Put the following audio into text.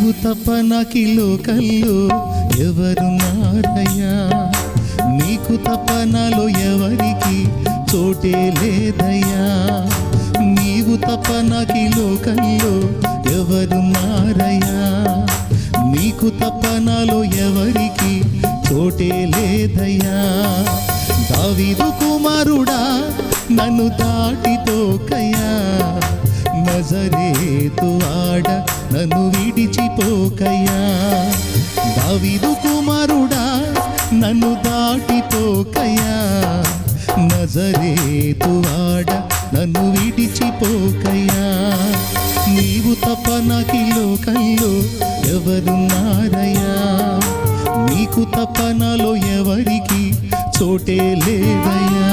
నీవు తప్ప నాకి లోకల్లో ఎవరున్నారయ్యా, నీకు తప్ప నాలో ఎవరికి చోటే లేదయ్యా, నీవు తప్ప నాకి లోకల్లో ఎవరున్నారయ్యా, నీకు తప్ప నాలో ఎవరికి చోటే లేదయ్యా. దావీదు కుమారుడా నన్ను దాటిపోకయ్యా, నజరేతు ఆడ నన్ను విడిచిపోకయ్యా. దావీదు కుమారుడా నన్ను దాటిపోకయ్యా, నజరేతు ఆడ నన్ను విడిచిపోకయ్యా. నీవు తప్ప నాకి లోకంలో ఎవరున్నారయ్యా, నీకు తప్ప నాలో ఎవరికి చోటే లేదయ్యా.